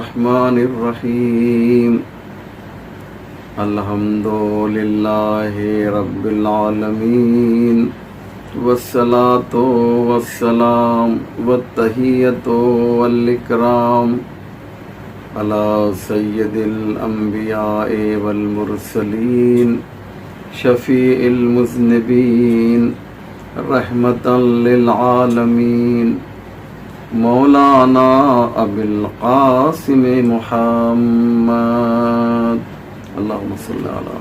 الرحمن الرحيم الحمد لله رب العالمين والصلاة والسلام والتحية والإكرام على سيد الأنبياء والمرسلين شفيع المذنبين رحمة للعالمين مولانا أبي القاسم محمد اللهم صل على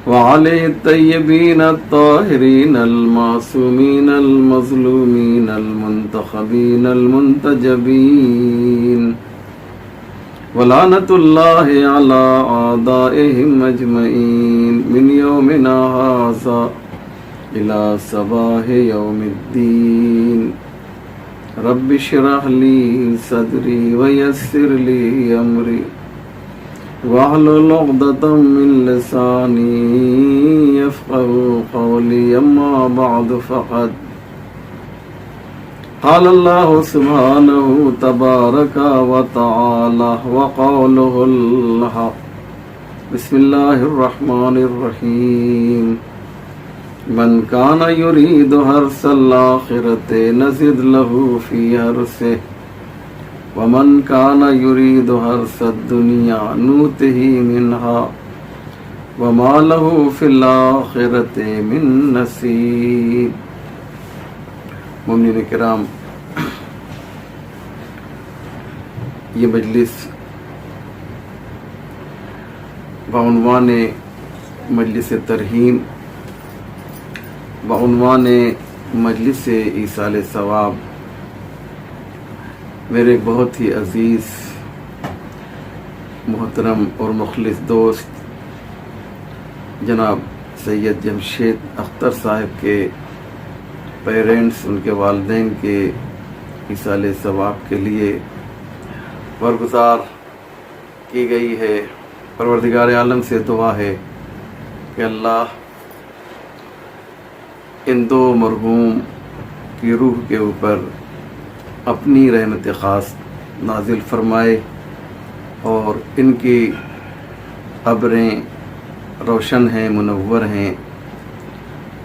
وعلى الطيبين الطاهرين المعصومين المظلومين المنتخبين المنتجبين ولعنة الله على أعدائهم أجمعين من يومنا هذا إلى صباح يوم الدين رب اشرح لي صدري ويسر لي أمري واحلل عقدة من لساني يفقهوا قولي أما بعد فقد قال الله سبحانه تبارك وتعالى وقوله الحق بسم الله الرحمن الرحيم من كان يريد حرث الآخرة نزد له في حرثه ومن كان يريد حرث الدنيا نؤته منها وما له في الآخرة من نصيب. مومنین کرام، یہ مجلس بعنوان مجلس ترحیم، بعنوان مجلس ایصال ثواب، میرے ایک بہت ہی عزیز محترم اور مخلص دوست جناب سید جمشید اختر صاحب کے پیرنٹس، ان کے والدین کے ایصال ثواب کے لیے برگزار کی گئی ہے. پروردگار عالم سے دعا ہے کہ اللہ ان دو مرحوم کی روح کے اوپر اپنی رحمت خاص نازل فرمائے اور ان کی قبریں روشن ہیں، منور ہیں،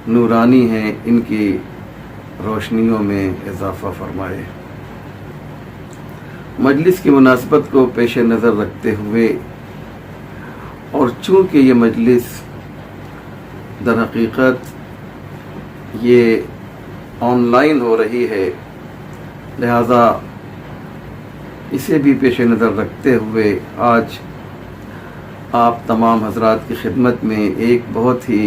نورانی ہیں، ان کی روشنیوں میں اضافہ فرمائے. مجلس کی مناسبت کو پیش نظر رکھتے ہوئے اور چونکہ یہ مجلس در حقیقت یہ آن لائن ہو رہی ہے، لہذا اسے بھی پیش نظر رکھتے ہوئے آج آپ تمام حضرات کی خدمت میں ایک بہت ہی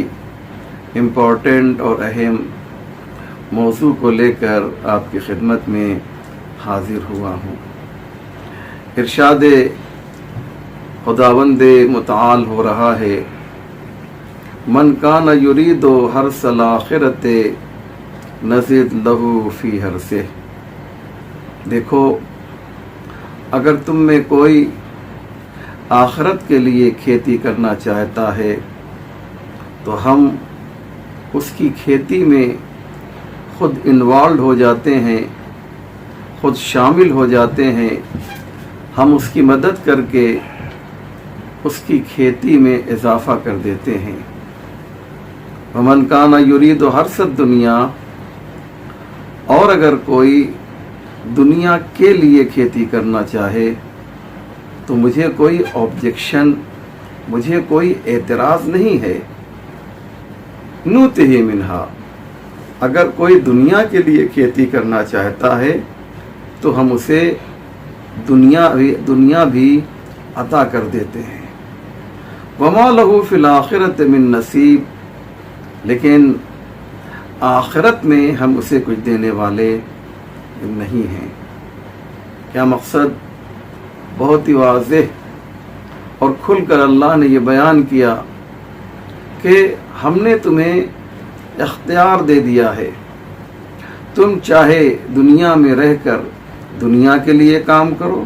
امپورٹنٹ اور اہم موضوع کو لے کر آپ کی خدمت میں حاضر ہوا ہوں. ارشاد خداوند متعال ہو رہا ہے، من کان یرید حرث الآخرۃ نزد لہ فی حرثہ. دیکھو، اگر تم میں کوئی آخرت کے لیے کھیتی کرنا چاہتا ہے تو ہم اس کی کھیتی میں خود انوالوڈ ہو جاتے ہیں، خود شامل ہو جاتے ہیں. ہم اس کی مدد کر کے اس کی کھیتی میں اضافہ کر دیتے ہیں. ومن کان یرید حرث الدنیا، اور اگر کوئی دنیا کے لیے کھیتی کرنا چاہے تو مجھے کوئی آبجیکشن، مجھے کوئی اعتراض نہیں ہے. نؤتہ منہا، اگر کوئی دنیا کے لیے کھیتی کرنا چاہتا ہے تو ہم اسے دنیا بھی عطا کر دیتے ہیں. وما لہ فی الآخرۃ من نصیب، لیکن آخرت میں ہم اسے کچھ دینے والے نہیں ہیں. کیا مقصد؟ بہت ہی واضح اور کھل کر اللہ نے یہ بیان کیا کہ ہم نے تمہیں اختیار دے دیا ہے، تم چاہے دنیا میں رہ کر دنیا کے لیے کام کرو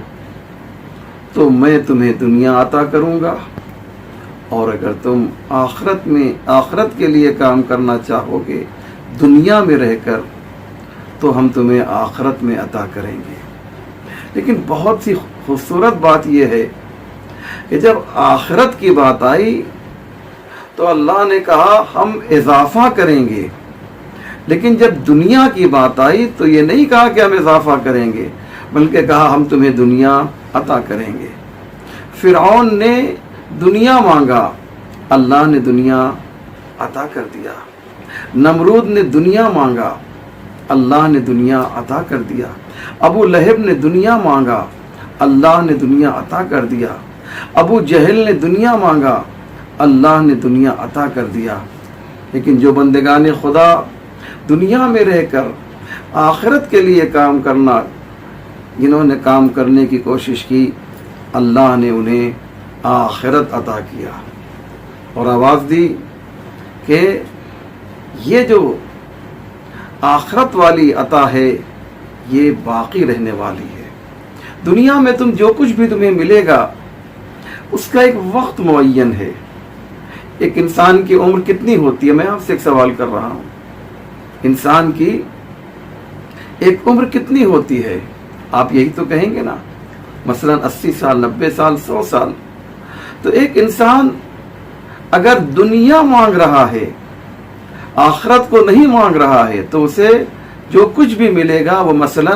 تو میں تمہیں دنیا عطا کروں گا، اور اگر تم آخرت کے لیے کام کرنا چاہو گے دنیا میں رہ کر تو ہم تمہیں آخرت میں عطا کریں گے. لیکن بہت سی خوبصورت بات یہ ہے کہ جب آخرت کی بات آئی تو اللہ نے کہا ہم اضافہ کریں گے، لیکن جب دنیا کی بات آئی تو یہ نہیں کہا کہ ہم اضافہ کریں گے، بلکہ کہا ہم تمہیں دنیا عطا کریں گے۔ فرعون نے دنیا مانگا، اللہ نے دنیا عطا کر دیا۔ نمرود نے دنیا مانگا، اللہ نے دنیا عطا کر دیا۔ ابو لہب نے دنیا مانگا، اللہ نے دنیا عطا کر دیا۔ ابو جہل نے دنیا مانگا، اللہ نے دنیا عطا کر دیا۔ لیکن جو بندگان خدا دنیا میں رہ کر آخرت کے لیے کام کرنا، جنہوں نے کام کرنے کی کوشش کی، اللہ نے انہیں آخرت عطا کیا اور آواز دی کہ یہ جو آخرت والی عطا ہے یہ باقی رہنے والی ہے۔ دنیا میں جو کچھ بھی تمہیں ملے گا اس کا ایک وقت معین ہے۔ ایک انسان کی عمر کتنی ہوتی ہے؟ میں آپ سے ایک سوال کر رہا ہوں، انسان کی ایک عمر کتنی ہوتی ہے؟ آپ یہی تو کہیں گے نا، مثلا 80 سال، 90 سال، 100 سال۔ تو ایک انسان اگر دنیا مانگ رہا ہے، آخرت کو نہیں مانگ رہا ہے، تو اسے جو کچھ بھی ملے گا وہ مثلا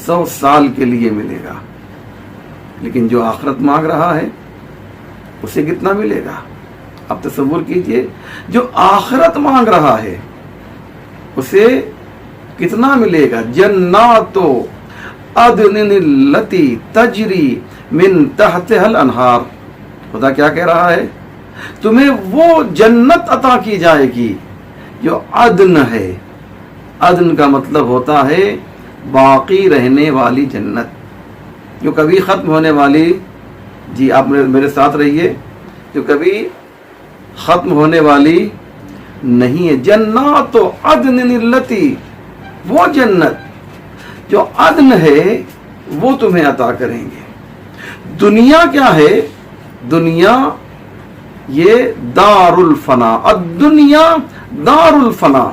100 سال کے لیے ملے گا۔ لیکن جو آخرت مانگ رہا ہے اسے کتنا ملے گا؟ اب تصور کیجئے، جو آخرت مانگ رہا ہے اسے کتنا ملے گا؟ جنات عدن التی تجری من تحتها الانہار۔ خدا کیا کہہ رہا ہے؟ تمہیں وہ جنت عطا کی جائے گی جو عدن ہے۔ عدن کا مطلب ہوتا ہے باقی رہنے والی جنت، جو کبھی ختم ہونے والی، جی آپ میرے ساتھ رہیے، جو کبھی ختم ہونے والی نہیں ہے۔ جنات عدن التی، وہ جنت جو عدن ہے وہ تمہیں عطا کریں گے۔ دنیا کیا ہے؟ دنیا یہ دار الفنا، الدنیا دار الفنا۔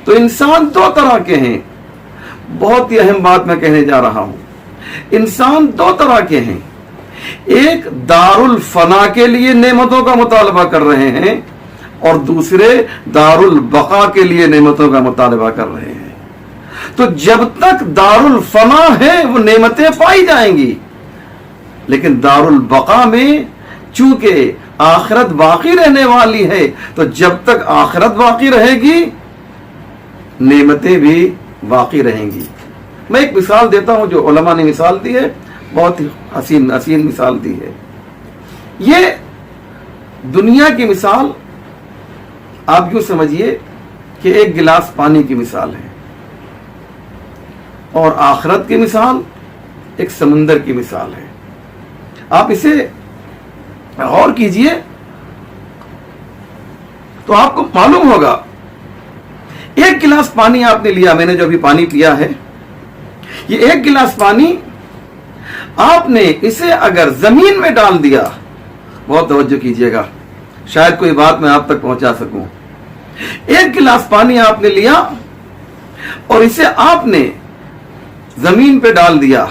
تو انسان دو طرح کے ہیں، بہت ہی اہم بات میں کہنے جا رہا ہوں۔ انسان دو طرح کے ہیں، ایک دار الفنا کے لیے نعمتوں کا مطالبہ کر رہے ہیں اور دوسرے دار البقا کے لیے نعمتوں کا مطالبہ کر رہے ہیں۔ تو جب تک دار الفنا ہے وہ نعمتیں پائی جائیں گی، لیکن دار البقا میں چونکہ آخرت باقی رہنے والی ہے، تو جب تک آخرت باقی رہے گی نعمتیں بھی باقی رہیں گی۔ میں ایک مثال دیتا ہوں جو علماء نے مثال دی ہے، بہت ہی حسین مثال دی ہے۔ یہ دنیا کی مثال آپ یوں سمجھیے کہ ایک گلاس پانی کی مثال ہے، اور آخرت کی مثال ایک سمندر کی مثال ہے۔ آپ اسے غور کیجئے تو آپ کو معلوم ہوگا، ایک گلاس پانی آپ نے لیا، میں نے جو ابھی پانی پیا ہے، یہ ایک گلاس پانی آپ نے اسے اگر زمین میں ڈال دیا، بہت توجہ کیجئے گا، شاید کوئی بات میں آپ تک پہنچا سکوں۔ ایک گلاس پانی آپ نے لیا اور اسے آپ نے زمین پہ ڈال دیا،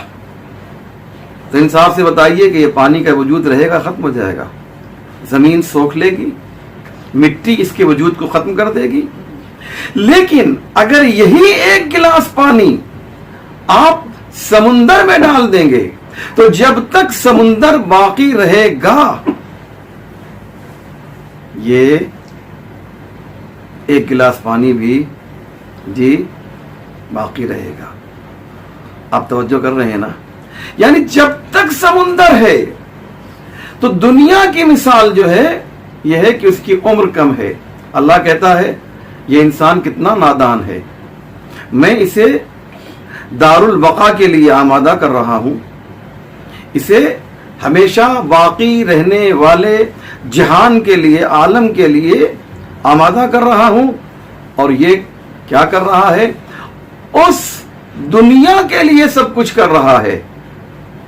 تو انصاف سے بتائیے کہ یہ پانی کا وجود رہے گا، ختم ہو جائے گا؟ زمین سوکھ لے گی، مٹی اس کے وجود کو ختم کر دے گی۔ لیکن اگر یہی ایک گلاس پانی آپ سمندر میں ڈال دیں گے تو جب تک سمندر باقی رہے گا یہ ایک گلاس پانی بھی جی باقی رہے گا۔ آپ توجہ کر رہے ہیں نا؟ یعنی جب تک سمندر ہے تو دنیا کی مثال جو ہے یہ ہے کہ اس کی عمر کم ہے۔ اللہ کہتا ہے یہ انسان کتنا نادان ہے، میں اسے دار البقا کے لیے آمادہ کر رہا ہوں، اسے ہمیشہ باقی رہنے والے جہان کے لیے، عالم کے لیے آمادہ کر رہا ہوں، اور یہ کیا کر رہا ہے؟ اس دنیا کے لیے سب کچھ کر رہا ہے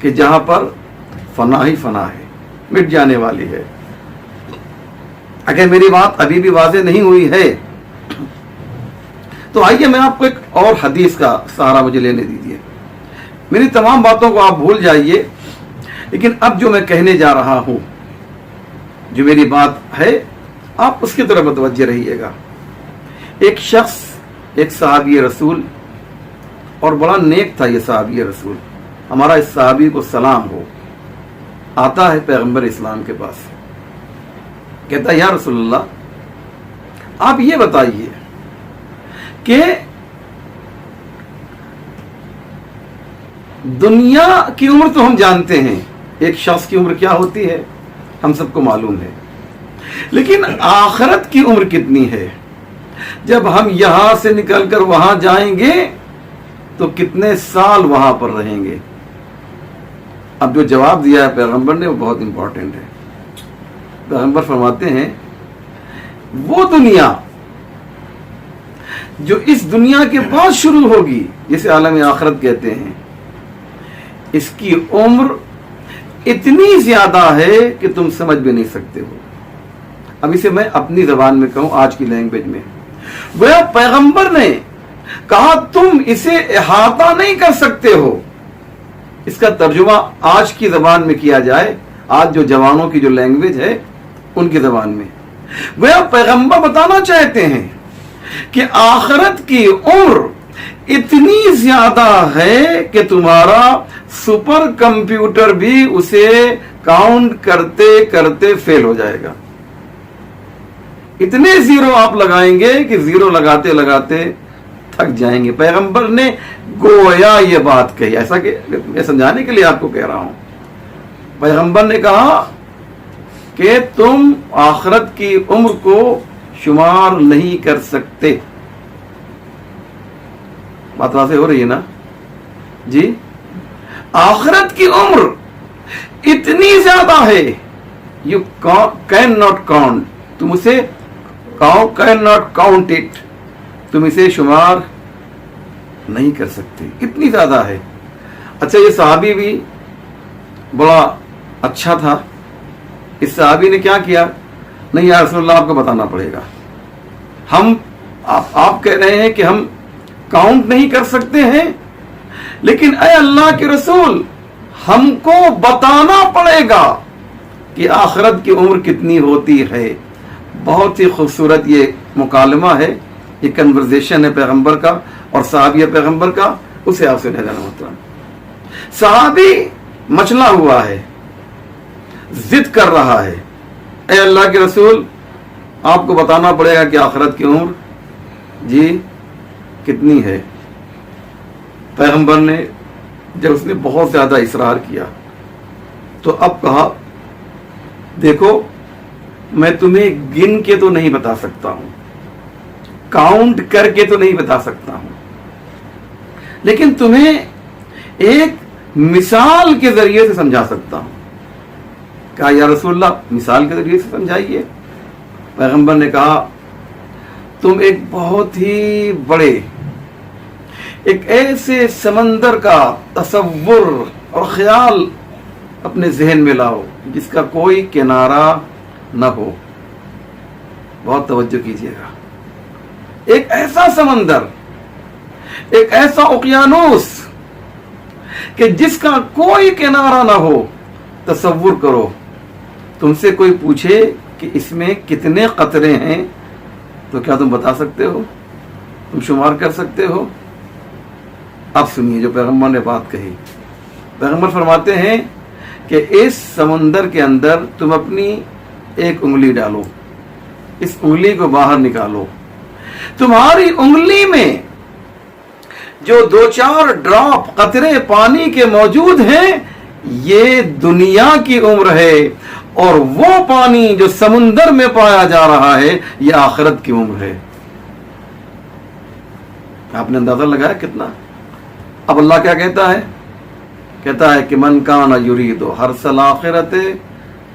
کہ جہاں پر فنا ہی فنا ہے، مٹ جانے والی ہے۔ اگر میری بات ابھی بھی واضح نہیں ہوئی ہے تو آئیے میں آپ کو ایک اور حدیث کا سہارا مجھے لینے دیجیے۔ میری تمام باتوں کو آپ بھول جائیے، لیکن اب جو میں کہنے جا رہا ہوں، جو میری بات ہے، آپ اس کی طرف متوجہ رہیے گا۔ ایک شخص، ایک صحابی رسول، اور بڑا نیک تھا یہ صحابی رسول، ہمارا اس صحابی کو سلام ہو، آتا ہے پیغمبر اسلام کے پاس، کہتا ہے یا رسول اللہ آپ یہ بتائیے کہ دنیا کی عمر تو ہم جانتے ہیں، ایک شخص کی عمر کیا ہوتی ہے ہم سب کو معلوم ہے، لیکن آخرت کی عمر کتنی ہے؟ جب ہم یہاں سے نکل کر وہاں جائیں گے تو کتنے سال وہاں پر رہیں گے؟ اب جو جواب دیا ہے پیغمبر نے وہ بہت امپورٹنٹ ہے۔ پیغمبر فرماتے ہیں وہ دنیا جو اس دنیا کے بعد شروع ہوگی، جسے عالم آخرت کہتے ہیں، اس کی عمر اتنی زیادہ ہے کہ تم سمجھ بھی نہیں سکتے ہو۔ اب اسے میں اپنی زبان میں کہوں، آج کی لینگویج میں، وہ پیغمبر نے کہا تم اسے احاطہ نہیں کر سکتے ہو۔ اس کا ترجمہ آج کی زبان میں کیا جائے، آج جو جوانوں کی جو لینگویج ہے ان کی زبان میں، وہ پیغمبر بتانا چاہتے ہیں کہ آخرت کی عمر اتنی زیادہ ہے کہ تمہارا سپر کمپیوٹر بھی اسے کاؤنٹ کرتے کرتے فیل ہو جائے گا۔ اتنے زیرو آپ لگائیں گے کہ زیرو لگاتے لگاتے تھک جائیں گے۔ پیغمبر نے گویا یہ بات کہی، ایسا کہ میں سمجھانے کے لیے آپ کو کہہ رہا ہوں۔ پیغمبر نے کہا کہ تم آخرت کی عمر کو شمار نہیں کر سکتے۔ بات واضح ہو رہی ہے نا جی؟ آخرت کی عمر اتنی زیادہ ہے، یو کین ناٹ کاؤنٹ، تم اسے کین ناٹ کاؤنٹ اٹ، تم اسے شمار نہیں کر سکتے، اتنی زیادہ ہے۔ اچھا یہ صحابی بھی بڑا اچھا تھا، اس صحابی نے کیا کیا؟ نہیں یا رسول اللہ آپ کو بتانا پڑے گا، ہم آپ کہہ رہے ہیں کہ ہم کاؤنٹ نہیں کر سکتے ہیں، لیکن اے اللہ کے رسول ہم کو بتانا پڑے گا کہ آخرت کی عمر کتنی ہوتی ہے۔ بہت ہی خوبصورت یہ مکالمہ ہے، یہ کنورزیشن ہے پیغمبر کا اور صحابی پیغمبر کا، اسے آپ سے جانا ہوتا۔ صحابی مچلا ہوا ہے، ضد کر رہا ہے، اے اللہ کے رسول آپ کو بتانا پڑے گا کہ آخرت کی عمر جی کتنی ہے۔ پیغمبر نے جب اس نے بہت زیادہ اصرار کیا تو اب کہا دیکھو میں تمہیں گن کے تو نہیں بتا سکتا ہوں، کاؤنٹ کر کے تو نہیں بتا سکتا ہوں، لیکن تمہیں ایک مثال کے ذریعے سے سمجھا سکتا ہوں۔ کہا یا رسول اللہ مثال کے ذریعے سے سمجھائیے۔ پیغمبر نے کہا تم ایک بہت ہی بڑے، ایک ایسے سمندر کا تصور اور خیال اپنے ذہن میں لاؤ جس کا کوئی کنارہ نہ ہو۔ بہت توجہ کیجیے گا، ایک ایسا سمندر، ایک ایسا اوقیانوس کہ جس کا کوئی کنارہ نہ ہو۔ تصور کرو، تم سے کوئی پوچھے کہ اس میں کتنے قطرے ہیں تو کیا تم بتا سکتے ہو؟ تم شمار کر سکتے ہو؟ اب سنیے جو پیغمبر نے بات کہی۔ پیغمبر فرماتے ہیں کہ اس سمندر کے اندر تم اپنی ایک انگلی ڈالو، اس انگلی کو باہر نکالو، تمہاری انگلی میں جو 2-4 ڈراپ قطرے پانی کے موجود ہیں یہ دنیا کی عمر ہے، اور وہ پانی جو سمندر میں پایا جا رہا ہے یہ آخرت کی عمر ہے۔ آپ نے اندازہ لگایا کتنا؟ اب اللہ کیا کہتا ہے؟ کہتا ہے کہ من کان یرید حرث الآخرۃ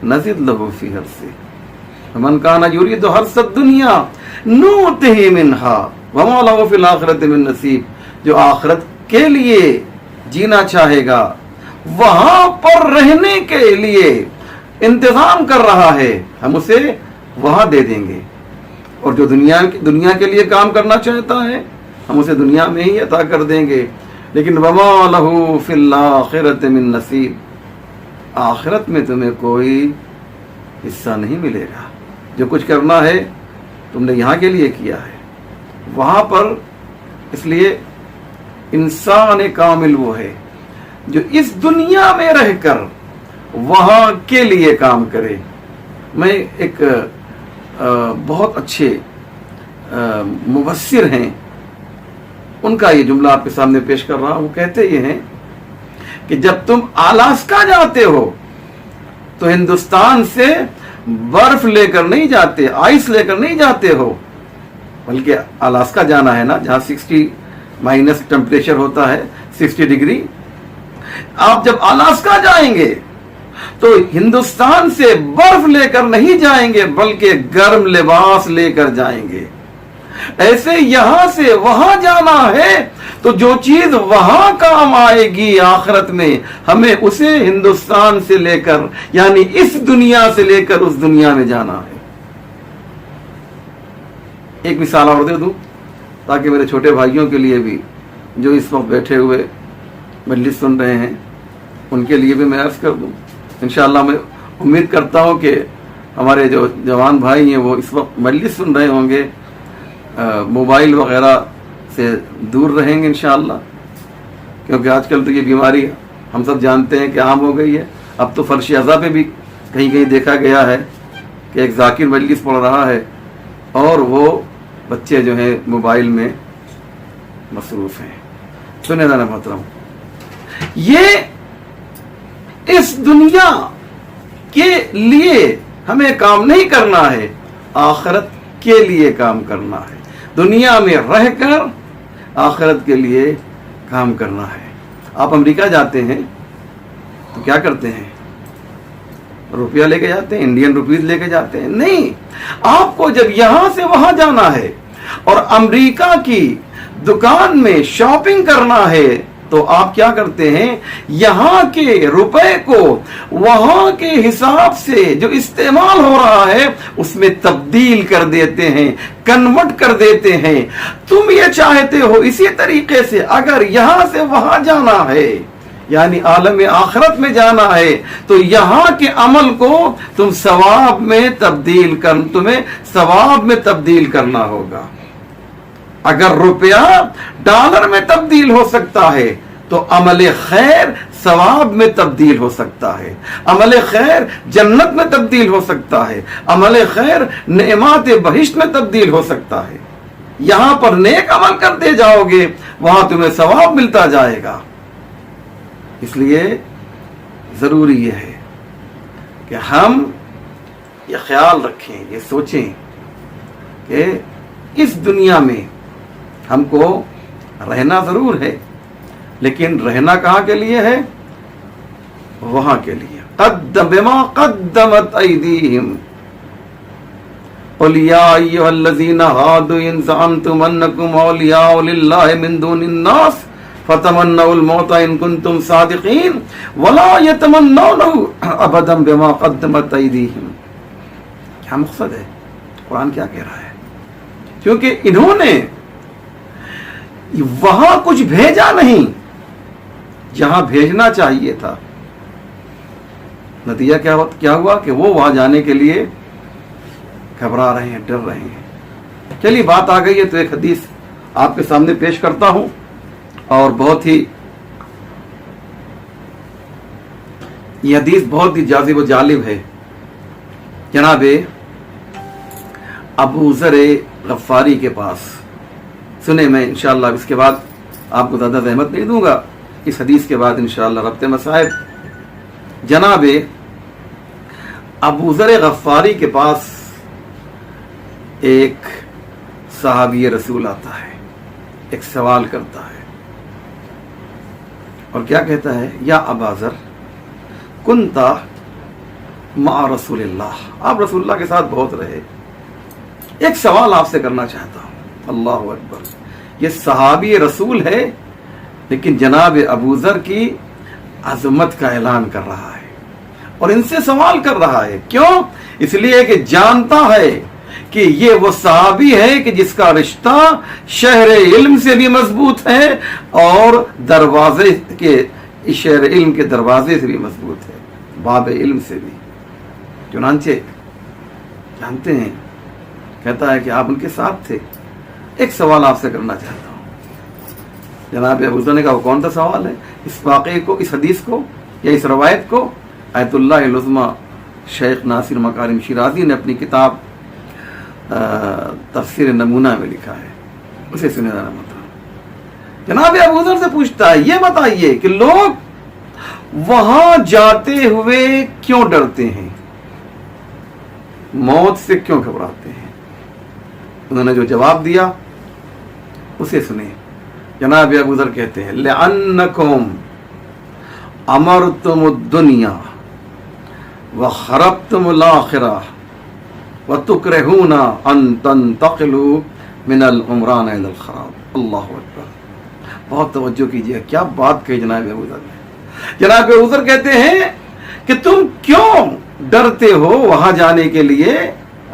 نزد لہ فی حرثہ من کان یرید حرث الدنیا نؤتہ منہا وما لہ فی الآخرۃ من نصیب۔ جو آخرت کے لیے جینا چاہے گا، وہاں پر رہنے کے لیے انتظام کر رہا ہے، ہم اسے وہاں دے دیں گے، اور جو دنیا کے لیے کام کرنا چاہتا ہے ہم اسے دنیا میں ہی عطا کر دیں گے۔ لیکن وما لہ فی الآخرۃ من نصیب، آخرت میں تمہیں کوئی حصہ نہیں ملے گا. جو کچھ کرنا ہے تم نے یہاں کے لیے کیا ہے، وہاں پر. اس لیے انسان کامل وہ ہے جو اس دنیا میں رہ کر وہاں کے لیے کام کرے. میں ایک بہت اچھے مبصر ہیں، ان کا یہ جملہ آپ کے سامنے پیش کر رہا ہوں. کہتے یہ ہیں کہ جب تم آلاسکا جاتے ہو تو ہندوستان سے برف لے کر نہیں جاتے، آئس لے کر نہیں جاتے ہو، بلکہ آلاسکا جانا ہے نا، جہاں 60 مائنس ٹیمپریچر ہوتا ہے، 60 ڈگری. آپ جب آلاسکا جائیں گے تو ہندوستان سے برف لے کر نہیں جائیں گے بلکہ گرم لباس لے کر جائیں گے. ایسے یہاں سے وہاں جانا ہے تو جو چیز وہاں کام آئے گی آخرت میں، ہمیں اسے ہندوستان سے لے کر، یعنی اس دنیا سے لے کر اس دنیا میں جانا ہے. ایک مثال اور دے دوں تاکہ میرے چھوٹے بھائیوں کے لیے بھی جو اس وقت بیٹھے ہوئے مجلس سن رہے ہیں ان کے لیے بھی میں عرض کر دوں. انشاءاللہ میں امید کرتا ہوں کہ ہمارے جو جوان بھائی ہیں وہ اس وقت مجلس سن رہے ہوں گے، موبائل وغیرہ سے دور رہیں گے انشاءاللہ، کیونکہ آج کل تو یہ بیماری ہم سب جانتے ہیں کہ عام ہو گئی ہے. اب تو فرش اعضاء پہ بھی کہیں کہیں دیکھا گیا ہے کہ ایک ذاکر مجلس پڑھ رہا ہے اور وہ بچے جو ہیں موبائل میں مصروف ہیں. سنے ذرا محترم، یہ اس دنیا کے لیے ہمیں کام نہیں کرنا ہے، آخرت کے لیے کام کرنا ہے. دنیا میں رہ کر آخرت کے لیے کام کرنا ہے. آپ امریکہ جاتے ہیں تو کیا کرتے ہیں؟ روپیہ لے کے جاتے ہیں، انڈین روپیز لے کے جاتے ہیں؟ نہیں. آپ کو جب یہاں سے وہاں جانا ہے اور امریکہ کی دکان میں شاپنگ کرنا ہے تو آپ کیا کرتے ہیں؟ یہاں کے روپے کو وہاں کے حساب سے جو استعمال ہو رہا ہے اس میں تبدیل کر دیتے ہیں، کنورٹ کر دیتے ہیں. تم یہ چاہتے ہو اسی طریقے سے اگر یہاں سے وہاں جانا ہے، یعنی عالم آخرت میں جانا ہے، تو یہاں کے عمل کو تمہیں ثواب میں تبدیل کرنا ہوگا. اگر روپیہ ڈالر میں تبدیل ہو سکتا ہے تو عمل خیر ثواب میں تبدیل ہو سکتا ہے، عمل خیر جنت میں تبدیل ہو سکتا ہے، عمل خیر نعمات بہشت میں تبدیل ہو سکتا ہے. یہاں پر نیک عمل کرتے جاؤ گے وہاں تمہیں ثواب ملتا جائے گا. اس لیے ضروری یہ ہے کہ ہم یہ خیال رکھیں، یہ سوچیں کہ اس دنیا میں ہم کو رہنا ضرور ہے، لیکن رہنا کہاں کے لیے ہے؟ وہاں کے لیے. قدم بما قدمت ایدیہم قل یا ایھا الذین ہادوا ان زعمتم انکم اولیاء للہ من دون الناس فتمنوا الموت ان کنتم صادقین ولا یتمنونہ ابدا بما قدمت ایدیہم. کیا مقصد ہے؟ قرآن کیا کہہ رہا ہے؟ کیونکہ انہوں نے وہاں کچھ بھیجا نہیں جہاں بھیجنا چاہیے تھا. نتیجہ کیا ہوا کہ وہ وہاں جانے کے لیے گھبرا رہے ہیں، ڈر رہے ہیں. چلیے بات آ گئی ہے تو ایک حدیث آپ کے سامنے پیش کرتا ہوں، اور یہ حدیث بہت ہی جاذب و جالب ہے. جناب ابو ذر غفاری کے پاس سنے، میں انشاءاللہ اس کے بعد آپ کو زیادہ زحمت نہیں دوں گا، اس حدیث کے بعد انشاءاللہ ربط مصائب. جناب ابو ذر غفاری کے پاس ایک صحابی رسول آتا ہے، ایک سوال کرتا ہے اور کیا کہتا ہے؟ یا ابا ذر کنت مع رسول اللہ، آپ رسول اللہ کے ساتھ بہت رہے، ایک سوال آپ سے کرنا چاہتا ہوں. اللہ اکبر. یہ صحابی رسول ہے لیکن جناب ابو ذر کی عظمت کا اعلان کر رہا ہے اور ان سے سوال کر رہا ہے. کیوں؟ اس لیے کہ جانتا ہے کہ یہ وہ صحابی ہے کہ جس کا رشتہ شہر علم سے بھی مضبوط ہے اور دروازے کے شہر علم کے دروازے سے بھی مضبوط ہے، باب علم سے بھی۔ چنانچہ جانتے ہیں، کہتا ہے کہ آپ ان کے ساتھ تھے۔ ایک سوال آپ سے کرنا چاہتا ہوں۔ جناب ابو ذر نے کہا وہ کون سا سوال ہے؟ اس واقعے کو، اس حدیث کو یا اس روایت کو آیت اللہ العظمی شیخ ناصر مکارم شیرازی نے اپنی کتاب تفسیر نمونہ میں لکھا ہے، اسے سنے ذرا مطلب۔ جناب ابو ذر سے پوچھتا ہے یہ بتائیے کہ لوگ وہاں جاتے ہوئے کیوں ڈرتے ہیں، موت سے کیوں گھبراتے ہیں؟ انہوں نے جو جواب دیا اسے سنیں۔ جناب ابو ذر کہتے ہیں لأنکم امرتم الدنیا وخربتم الآخرہ وتکرہون ان تنتقلوا من العمران الى الخراب۔ اللہ اکبر، بہت توجہ کیجیے، کیا بات کہی جناب ابو ذر نے۔ جناب ابو ذر کہتے ہیں کہ تم کیوں ڈرتے ہو وہاں جانے کے لیے،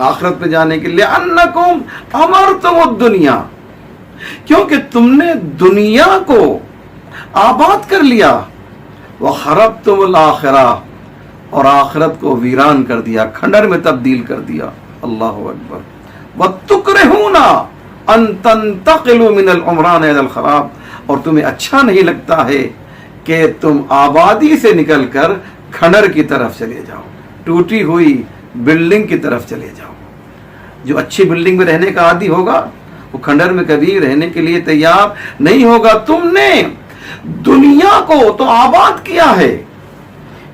آخرت میں جانے کے لیے؟ انکم امرتم الدنیا، کیونکہ تم نے دنیا کو آباد کر لیا، وخربتم الآخرہ، اور آخرت کو ویران کر دیا، کھنڈر میں تبدیل کر دیا۔ اللہ اکبر۔ وتکرہون ان تنتقلوا من العمران الى الخراب، اور تمہیں اچھا نہیں لگتا ہے کہ تم آبادی سے نکل کر کھنڈر کی طرف چلے جاؤ، ٹوٹی ہوئی بلڈنگ کی طرف چلے جاؤ۔ جو اچھی بلڈنگ میں رہنے کا عادی ہوگا وہ کھنڈر میں کبھی رہنے کے لیے تیار نہیں ہوگا۔ تم نے دنیا کو تو آباد کیا ہے،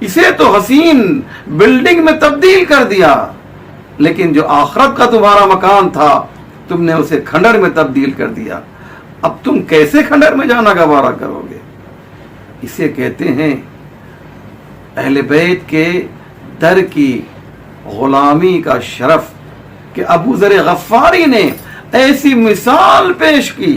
اسے تو حسین بلڈنگ میں تبدیل کر دیا، لیکن جو آخرت کا تمہارا مکان تھا تم نے اسے کھنڈر میں تبدیل کر دیا۔ اب تم کیسے کھنڈر میں جانا گوارا کرو گے؟ اسے کہتے ہیں اہل بیت کے در کی غلامی کا شرف، کہ ابو ذر غفاری نے ایسی مثال پیش کی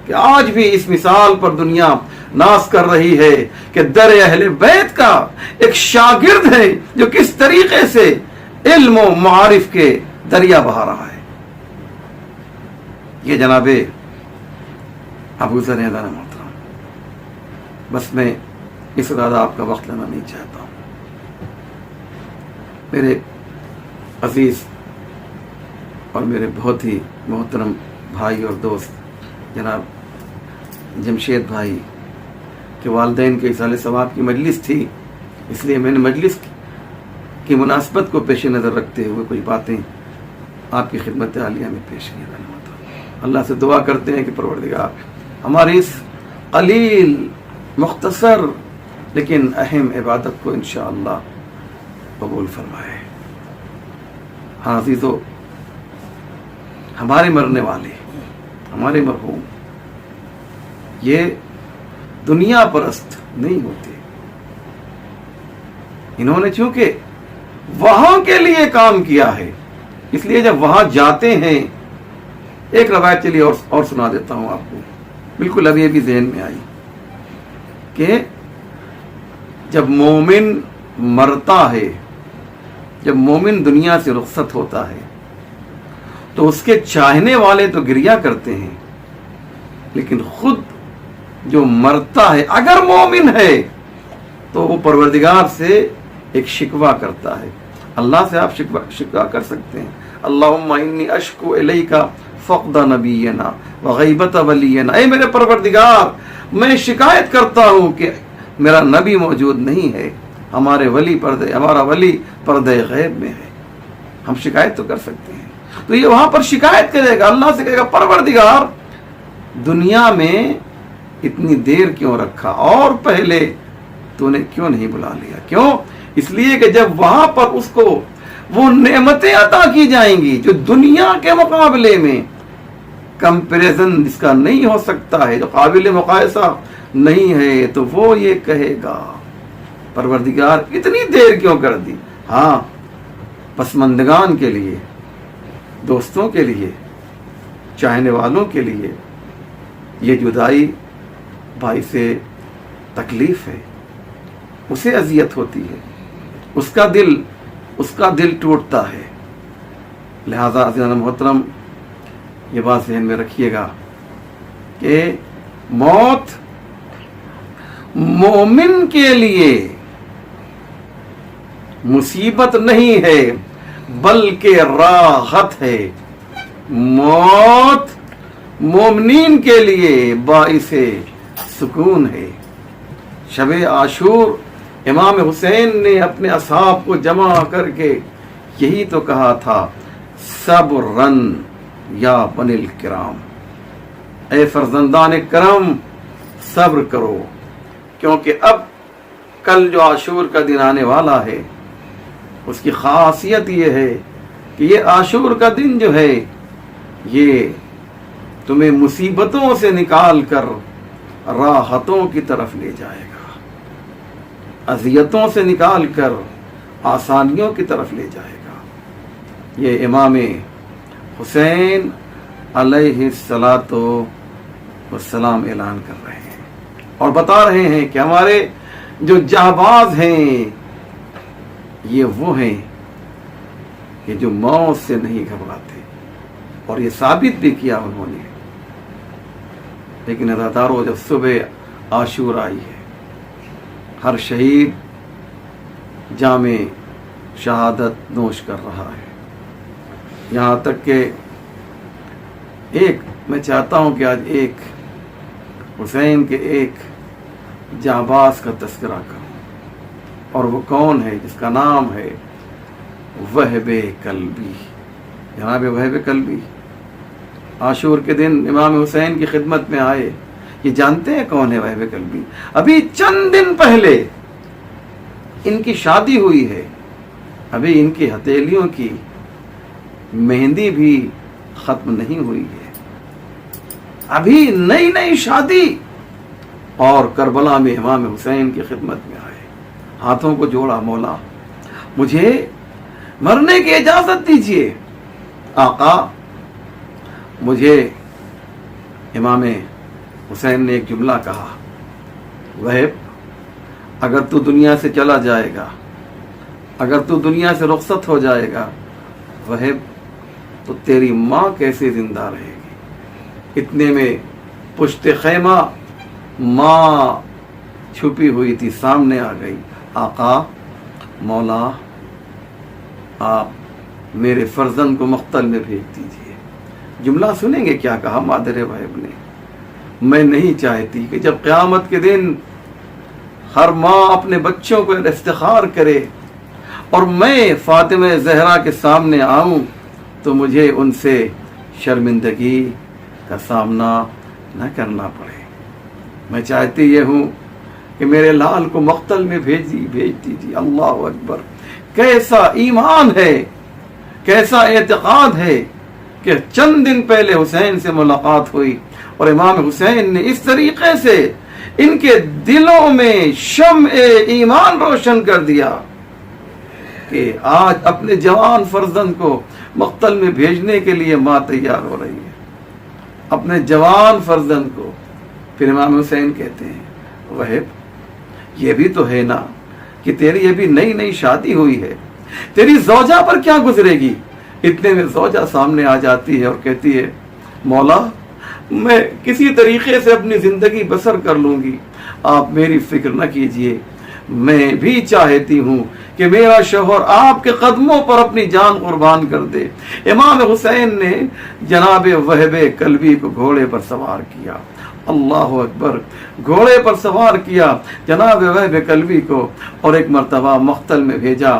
کہ آج بھی اس مثال پر دنیا ناز کر رہی ہے کہ در اہل بیت کا ایک شاگرد ہے جو کس طریقے سے علم و معارف کے دریا بہا رہا ہے۔ یہ جناب ابو ذر محترم، بس میں اس زیادہ آپ کا وقت لینا نہیں چاہتا ہوں۔ میرے عزیز اور میرے بہت ہی محترم بھائی اور دوست جناب جمشید بھائی کے والدین کے اصال ثواب کی مجلس تھی، اس لیے میں نے مجلس کی مناسبت کو پیش نظر رکھتے ہوئے کچھ باتیں آپ کی خدمت عالیہ میں پیش کی۔ اللہ سے دعا کرتے ہیں کہ پروردگار ہماری اس قلیل مختصر لیکن اہم عبادت کو انشاءاللہ قبول فرمائے۔ ہاں عزیزو، ہمارے مرنے والے، ہمارے مرحوم، یہ دنیا پرست نہیں ہوتے۔ انہوں نے چونکہ وہاں کے لیے کام کیا ہے، اس لیے جب وہاں جاتے ہیں، ایک روایت چلیے اور سنا دیتا ہوں آپ کو، بالکل ابھی ابھی ذہن میں آئی، کہ جب مومن مرتا ہے، جب مومن دنیا سے رخصت ہوتا ہے تو اس کے چاہنے والے تو گریا کرتے ہیں، لیکن خود جو مرتا ہے اگر مومن ہے تو وہ پروردگار سے ایک شکوہ کرتا ہے۔ اللہ سے آپ شکوہ کر سکتے ہیں، اللہم انی اشکو الیک فقد نبینا وغیبت ولینا، اے میرے پروردگار میں شکایت کرتا ہوں کہ میرا نبی موجود نہیں ہے، ہمارا ولی پردے غیب میں ہے۔ ہم شکایت تو کر سکتے ہیں، تو یہ وہاں پر شکایت کرے گا، اللہ سے کہے گا پروردگار دنیا میں اتنی دیر کیوں رکھا، اور پہلے تو نے کیوں نہیں بلا لیا؟ کیوں؟ اس لیے کہ جب وہاں پر اس کو وہ نعمتیں عطا کی جائیں گی جو دنیا کے مقابلے میں کمپیریزن اس کا نہیں ہو سکتا ہے، جو قابل مقایسہ نہیں ہے، تو وہ یہ کہے گا پروردگار اتنی دیر کیوں کر دی؟ ہاں، پسماندگان کے لیے، دوستوں کے لیے، چاہنے والوں کے لیے یہ جدائی باعث تکلیف ہے، اسے اذیت ہوتی ہے، اس کا دل ٹوٹتا ہے، لہذا عزیزان محترم یہ بات ذہن میں رکھیے گا کہ موت مومن کے لیے مصیبت نہیں ہے بلکہ راحت ہے. موت مومنین کے لیے باعث سکون ہے. شب عاشور امام حسین نے اپنے اصحاب کو جمع کر کے یہی تو کہا تھا، صبرن یا بنی الکرام، اے فرزندان کرم صبر کرو، کیونکہ اب کل جو عاشور کا دن آنے والا ہے اس کی خاصیت یہ ہے کہ یہ عاشور کا دن جو ہے یہ تمہیں مصیبتوں سے نکال کر راحتوں کی طرف لے جائے گا، اذیتوں سے نکال کر آسانیوں کی طرف لے جائے گا. یہ امام حسین علیہ الصلاۃ والسلام اعلان کر رہے ہیں اور بتا رہے ہیں کہ ہمارے جو جہباز ہیں یہ وہ ہیں کہ جو موت سے نہیں گھبراتے، اور یہ ثابت بھی کیا انہوں نے. لیکن عزادارو، جب صبح عاشور آئی ہے، ہر شہید جام شہادت نوش کر رہا ہے. یہاں تک کہ میں چاہتا ہوں کہ آج ایک حسین کے ایک جانباز کا تذکرہ کروں، اور وہ کون ہے؟ جس کا نام ہے وہب کلبی. جناب وہب کلبی عاشور کے دن امام حسین کی خدمت میں آئے. یہ جانتے ہیں کون ہے وہب کلبی؟ ابھی چند دن پہلے ان کی شادی ہوئی ہے، ابھی ان کی ہتھیلیوں کی مہندی بھی ختم نہیں ہوئی ہے، ابھی نئی نئی شادی، اور کربلا میں امام حسین کی خدمت میں آئے، ہاتھوں کو جوڑا، مولا مجھے مرنے کی اجازت دیجیے. آقا، مجھے امام حسین نے ایک جملہ کہا، وہب اگر تو دنیا سے چلا جائے گا، اگر تو دنیا سے رخصت ہو جائے گا وہب، تو تیری ماں کیسے زندہ رہے گی؟ اتنے میں پشت خیمہ ماں چھپی ہوئی تھی، سامنے آ گئی. آقا، مولا، آپ میرے فرزند کو مقتل میں بھیج دیجیے. جملہ سنیں گے کیا کہا مادر وہب نے؟ میں نہیں چاہتی کہ جب قیامت کے دن ہر ماں اپنے بچوں کو افتخار کرے اور میں فاطمہ زہرا کے سامنے آؤں تو مجھے ان سے شرمندگی کا سامنا نہ کرنا پڑے. میں چاہتی یہ ہوں کہ میرے لال کو مقتل میں بھیج دیجیے. اللہ اکبر! کیسا ایمان ہے، کیسا اعتقاد ہے کہ چند دن پہلے حسین سے ملاقات ہوئی اور امام حسین نے اس طریقے سے ان کے دلوں میں شمع ایمان روشن کر دیا کہ آج اپنے جوان فرزند کو مقتل میں بھیجنے کے لیے ماں تیار ہو رہی ہے، اپنے جوان فرزند کو. پھر امام حسین کہتے ہیں، وہب یہ بھی تو ہے نا کہ تیری ابھی نئی نئی شادی ہوئی ہے، تیری زوجہ پر کیا گزرے گی؟ اتنے میں زوجہ سامنے آ جاتی ہے اور کہتی ہے، مولا میں کسی طریقے سے اپنی زندگی بسر کر لوں گی، آپ میری فکر نہ کیجئے. میں بھی چاہتی ہوں کہ میرا شوہر آپ کے قدموں پر اپنی جان قربان کر دے. امام حسین نے جناب وہب کلبی کو گھوڑے پر سوار کیا. اللہ اکبر! گھوڑے پر سوار کیا جناب وہب کلبی کو اور ایک مرتبہ مقتل میں بھیجا.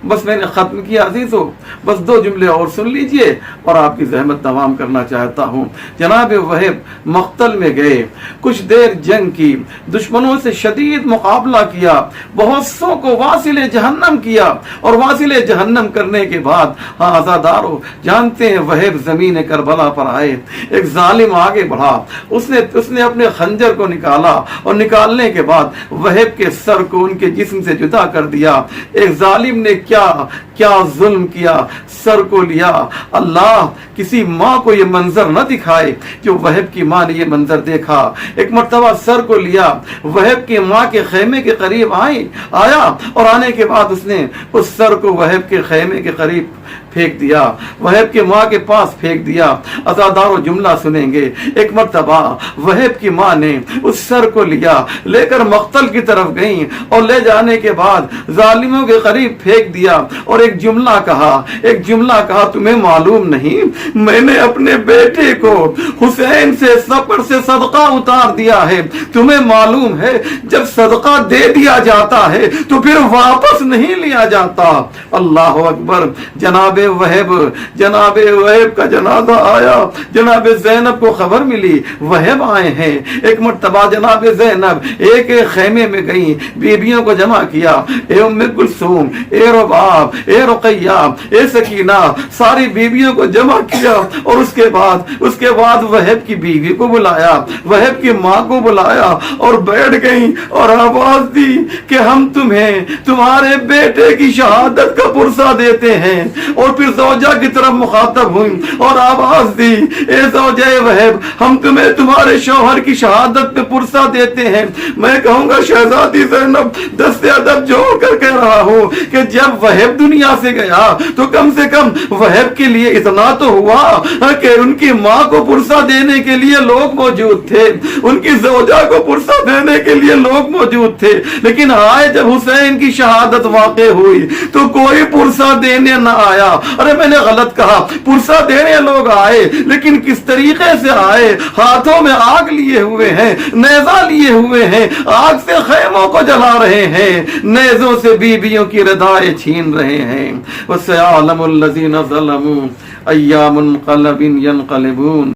بس میں نے ختم کیا عزیزو، بس 2 جملے اور سن لیجئے اور آپ کی زحمت تمام کرنا چاہتا ہوں. جناب وہب مقتل میں گئے، کچھ دیر جنگ کی، دشمنوں سے شدید مقابلہ کیا، بہت سو کو واصل جہنم کیا، اور واصل جہنم کرنے کے بعد آزادارو جانتے ہیں وہب زمین کربلا پر آئے. ایک ظالم آگے بڑھا، اس نے اپنے خنجر کو نکالا اور نکالنے کے بعد وہب کے سر کو ان کے جسم سے جدا کر دیا. ایک ظالم نے کیا ظلم کیا، سر کو لیا. اللہ کسی ماں کو یہ منظر نہ دکھائے جو وہب کی ماں نے یہ منظر دیکھا. ایک مرتبہ سر کو لیا، وہب کی ماں کے خیمے کے قریب آیا اور آنے کے بعد اس نے اس سر کو وہب کے خیمے کے قریب پھینک دیا، وہب کی ماں کے پاس پھینک دیا۔ عزادارو جملہ سنیں گے، ایک مرتبہ وہب کی ماں نے اس سر کو لے کر مقتل کی طرف گئیں اور لے جانے کے بعد ظالموں کے قریب پھینک دیا اور ایک جملہ کہا، تمہیں معلوم نہیں میں نے اپنے بیٹے کو حسین سے سفر سے صدقہ اتار دیا ہے؟ تمہیں معلوم ہے جب صدقہ دے دیا جاتا ہے تو پھر واپس نہیں لیا جاتا۔ اللہ اکبر۔ جناب وہب کا جنازہ آیا، جناب زینب کو خبر ملی وہب آئے ہیں۔ ایک مرتبہ جناب زینب ایک خیمے میں گئیں، بیبیوں کو جمع کیا، اے ام کلثوم، اے رباب، اے رقیہ، اے سکینہ، ساری بیبیوں کو جمع کیا اور اس کے بعد وہب کی بیوی کو بلایا، وہب کی ماں کو بلایا اور بیٹھ گئیں اور آواز دی کہ ہم تمہیں تمہارے بیٹے کی شہادت کا پرسہ دیتے ہیں۔ اور پھر زوجہ کی طرف مخاطب ہوئی اور آواز دی، اے زوجہ وہب، ہم تمہیں تمہارے شوہر کی شہادت پہ پرسہ دیتے ہیں۔ میں کہوں گا شہزادی زینب، دست ادب جوڑ کر کہہ رہا ہوں کہ جب وہب دنیا سے گیا تو کم سے کم وہب کے لیے اتنا تو ہوا کہ ان کی ماں کو پرسہ دینے کے لیے لوگ موجود تھے، ان کی زوجہ کو پرسہ دینے کے لیے لوگ موجود تھے، لیکن آئے جب حسین کی شہادت واقع ہوئی تو کوئی پرسہ دینے نہ آیا۔ ارے میں نے غلط کہا، پرسہ دینے لوگ آئے، لیکن کس طریقے سے آئے؟ ہاتھوں میں آگ لیے ہوئے ہیں، نیزہ لیے ہوئے ہیں، آگ سے خیموں کو جلا رہے ہیں، نیزوں سے بیویوں کی ردائیں چھین رہے ہیں۔ وَسَيَعْلَمُ الَّذِينَ ظَلَمُوا أَيَّ مُنقَلَبٍ يَنقَلِبُونَ۔